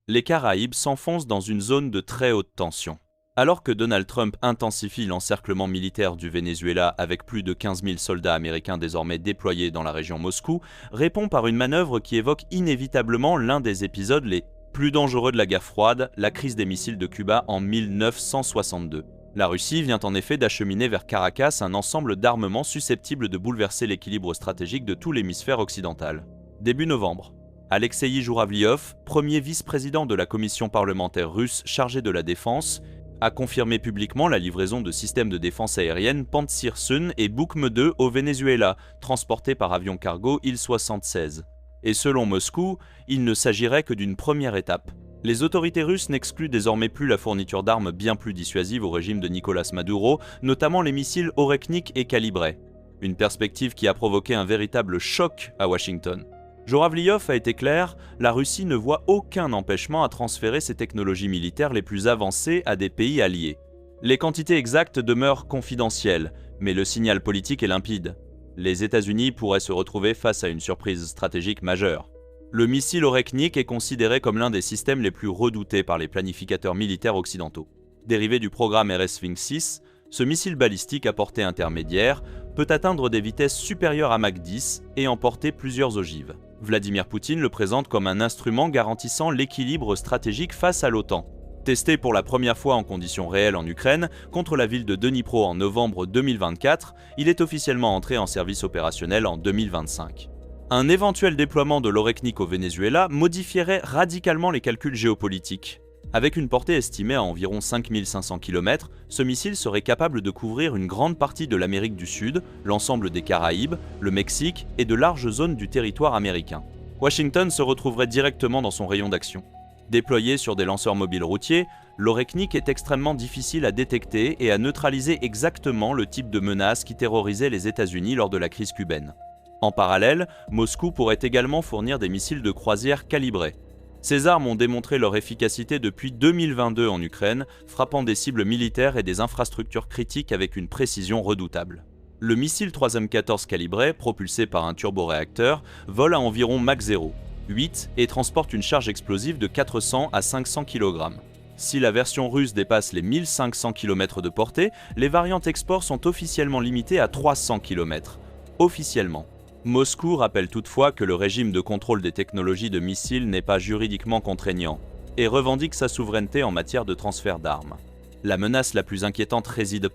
Les Caraïbes s'enfoncent dans une zone de très haute tension. Alors que Donald Trump intensifie l'encerclement militaire du Venezuela avec plus de 15 000 soldats américains désormais déployés dans la région Moscou, répond par une manœuvre qui évoque inévitablement l'un des épisodes les plus dangereux de la guerre froide, la crise des missiles de Cuba en 1962. La Russie vient en effet d'acheminer vers Caracas un ensemble d'armements susceptibles de bouleverser l'équilibre stratégique de tout l'hémisphère occidental. Début novembre, Alexeï Jouravliov, premier vice-président de la commission parlementaire russe chargée de la défense, a confirmé publiquement la livraison de systèmes de défense aérienne Pantsir-Sun et Bukhme 2 au Venezuela, transportés par avion cargo Il-76. Et selon Moscou, il ne s'agirait que d'une première étape. Les autorités russes n'excluent désormais plus la fourniture d'armes bien plus dissuasives au régime de Nicolás Maduro, notamment les missiles Oreknik et Calibré. Une perspective qui a provoqué un véritable choc à Washington. Jouravliov a été clair, la Russie ne voit aucun empêchement à transférer ses technologies militaires les plus avancées à des pays alliés. Les quantités exactes demeurent confidentielles, mais le signal politique est limpide. Les États-Unis pourraient se retrouver face à une surprise stratégique majeure. Le missile Oreknik est considéré comme l'un des systèmes les plus redoutés par les planificateurs militaires occidentaux. Dérivé du programme RS-Sphinx 6, ce missile balistique à portée intermédiaire peut atteindre des vitesses supérieures à Mach 10 et emporter plusieurs ogives. Vladimir Poutine le présente comme un instrument garantissant l'équilibre stratégique face à l'OTAN. Testé pour la première fois en conditions réelles en Ukraine, contre la ville de Dnipro en novembre 2024, il est officiellement entré en service opérationnel en 2025. Un éventuel déploiement de l'Oreknik au Venezuela modifierait radicalement les calculs géopolitiques. Avec une portée estimée à environ 5500 km, ce missile serait capable de couvrir une grande partie de l'Amérique du Sud, l'ensemble des Caraïbes, le Mexique et de larges zones du territoire américain. Washington se retrouverait directement dans son rayon d'action. Déployé sur des lanceurs mobiles routiers, l'Oreknik est extrêmement difficile à détecter et à neutraliser exactement le type de menace qui terrorisait les États-Unis lors de la crise cubaine. En parallèle, Moscou pourrait également fournir des missiles de croisière calibrés. Ces armes ont démontré leur efficacité depuis 2022 en Ukraine, frappant des cibles militaires et des infrastructures critiques avec une précision redoutable. Le missile 3M14 calibré, propulsé par un turboréacteur, vole à environ Mach 0, 8 et transporte une charge explosive de 400 à 500 kg. Si la version russe dépasse les 1500 km de portée, les variantes export sont officiellement limitées à 300 km. Officiellement. Moscou rappelle toutefois que le régime de contrôle des technologies de missiles n'est pas juridiquement contraignant et revendique sa souveraineté en matière de transfert d'armes. La menace la plus inquiétante réside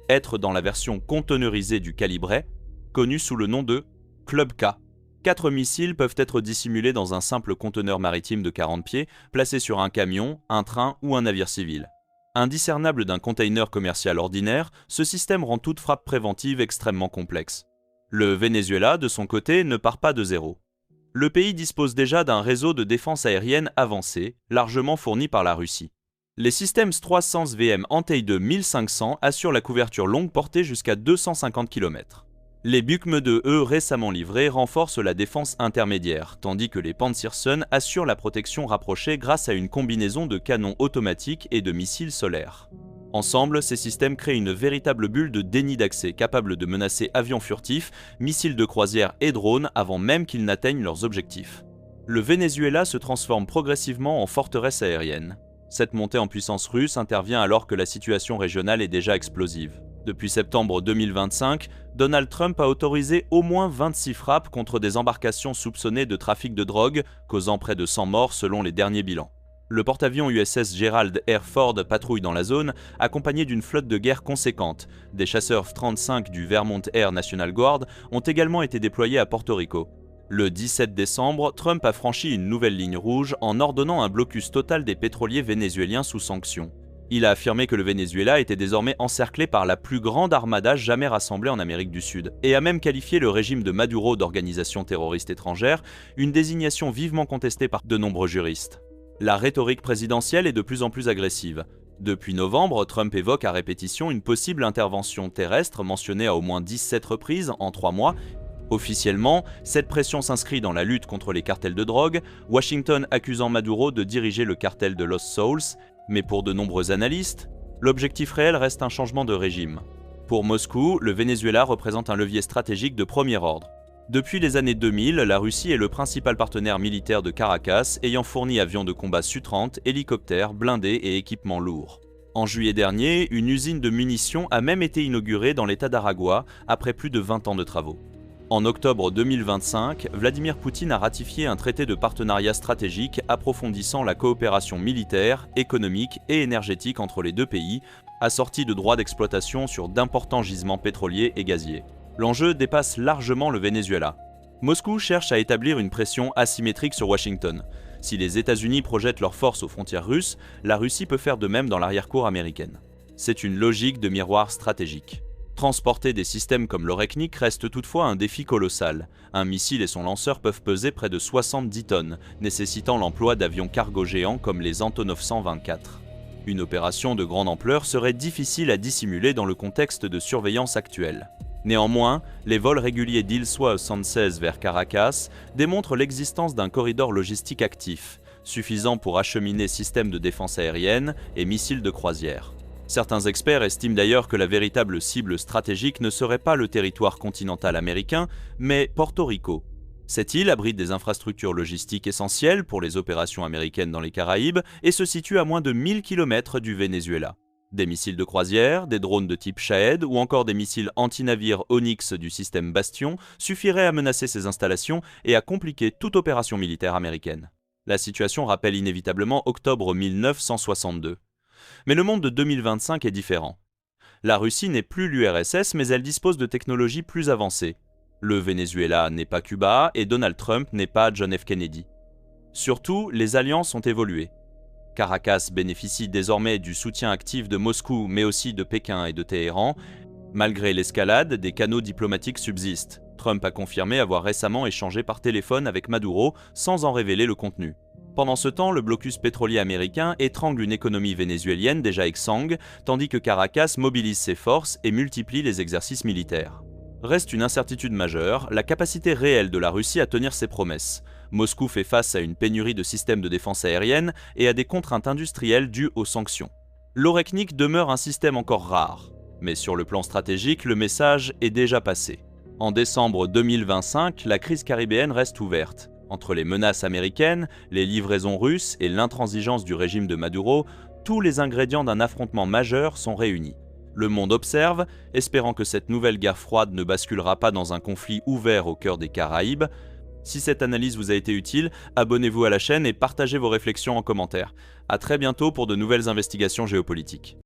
être dans la version conteneurisée du calibré, connue sous le nom de Club K. 4 missiles peuvent être dissimulés dans un simple conteneur maritime de 40 pieds, placé sur un camion, un train ou un navire civil. Indiscernable d'un container commercial ordinaire, ce système rend toute frappe préventive extrêmement complexe. Le Venezuela, de son côté, ne part pas de zéro. Le pays dispose déjà d'un réseau de défense aérienne avancé, largement fourni par la Russie. Les systèmes S-300 VM Antey-2 1500 assurent la couverture longue portée jusqu'à 250 km. Les Bukhme 2, eux, récemment livrés, renforcent la défense intermédiaire, tandis que les Pantsir-Sun assurent la protection rapprochée grâce à une combinaison de canons automatiques et de missiles solaires. Ensemble, ces systèmes créent une véritable bulle de déni d'accès capable de menacer avions furtifs, missiles de croisière et drones avant même qu'ils n'atteignent leurs objectifs. Le Venezuela se transforme progressivement en forteresse aérienne. Cette montée en puissance russe intervient alors que la situation régionale est déjà explosive. Depuis septembre 2025, Donald Trump a autorisé au moins 26 frappes contre des embarcations soupçonnées de trafic de drogue, causant près de 100 morts selon les derniers bilans. Le porte-avions USS Gerald R. Ford patrouille dans la zone, accompagné d'une flotte de guerre conséquente. Des chasseurs F-35 du Vermont Air National Guard ont également été déployés à Porto Rico. Le 17 décembre, Trump a franchi une nouvelle ligne rouge en ordonnant un blocus total des pétroliers vénézuéliens sous sanctions. Il a affirmé que le Venezuela était désormais encerclé par la plus grande armada jamais rassemblée en Amérique du Sud, et a même qualifié le régime de Maduro d'organisation terroriste étrangère, une désignation vivement contestée par de nombreux juristes. La rhétorique présidentielle est de plus en plus agressive. Depuis novembre, Trump évoque à répétition une possible intervention terrestre mentionnée à au moins 17 reprises en 3 mois. Officiellement, cette pression s'inscrit dans la lutte contre les cartels de drogue, Washington accusant Maduro de diriger le cartel de Lost Souls, mais pour de nombreux analystes, l'objectif réel reste un changement de régime. Pour Moscou, le Venezuela représente un levier stratégique de premier ordre. Depuis les années 2000, la Russie est le principal partenaire militaire de Caracas, ayant fourni avions de combat Su-30, hélicoptères, blindés et équipements lourds. En juillet dernier, une usine de munitions a même été inaugurée dans l'état d'Aragua, après plus de 20 ans de travaux. En octobre 2025, Vladimir Poutine a ratifié un traité de partenariat stratégique approfondissant la coopération militaire, économique et énergétique entre les deux pays, assorti de droits d'exploitation sur d'importants gisements pétroliers et gaziers. L'enjeu dépasse largement le Venezuela. Moscou cherche à établir une pression asymétrique sur Washington. Si les États-Unis projettent leurs forces aux frontières russes, la Russie peut faire de même dans l'arrière-cour américaine. C'est une logique de miroir stratégique. Transporter des systèmes comme l'Oreknik reste toutefois un défi colossal. Un missile et son lanceur peuvent peser près de 70 tonnes, nécessitant l'emploi d'avions cargo géants comme les Antonov 124. Une opération de grande ampleur serait difficile à dissimuler dans le contexte de surveillance actuel. Néanmoins, les vols réguliers d'Il-Swa 76 vers Caracas démontrent l'existence d'un corridor logistique actif, suffisant pour acheminer systèmes de défense aérienne et missiles de croisière. Certains experts estiment d'ailleurs que la véritable cible stratégique ne serait pas le territoire continental américain, mais Porto Rico. Cette île abrite des infrastructures logistiques essentielles pour les opérations américaines dans les Caraïbes et se situe à moins de 1000 km du Venezuela. Des missiles de croisière, des drones de type Shahed ou encore des missiles anti-navires Onyx du système Bastion suffiraient à menacer ces installations et à compliquer toute opération militaire américaine. La situation rappelle inévitablement octobre 1962. Mais le monde de 2025 est différent. La Russie n'est plus l'URSS, mais elle dispose de technologies plus avancées. Le Venezuela n'est pas Cuba et Donald Trump n'est pas John F. Kennedy. Surtout, les alliances ont évolué. Caracas bénéficie désormais du soutien actif de Moscou, mais aussi de Pékin et de Téhéran. Malgré l'escalade, des canaux diplomatiques subsistent. Trump a confirmé avoir récemment échangé par téléphone avec Maduro sans en révéler le contenu. Pendant ce temps, le blocus pétrolier américain étrangle une économie vénézuélienne déjà exsangue, tandis que Caracas mobilise ses forces et multiplie les exercices militaires. Reste une incertitude majeure, la capacité réelle de la Russie à tenir ses promesses. Moscou fait face à une pénurie de systèmes de défense aérienne et à des contraintes industrielles dues aux sanctions. L'Oreknik demeure un système encore rare, mais sur le plan stratégique, le message est déjà passé. En décembre 2025, la crise caribéenne reste ouverte. Entre les menaces américaines, les livraisons russes et l'intransigeance du régime de Maduro, tous les ingrédients d'un affrontement majeur sont réunis. Le monde observe, espérant que cette nouvelle guerre froide ne basculera pas dans un conflit ouvert au cœur des Caraïbes. Si cette analyse vous a été utile, abonnez-vous à la chaîne et partagez vos réflexions en commentaire. À très bientôt pour de nouvelles investigations géopolitiques.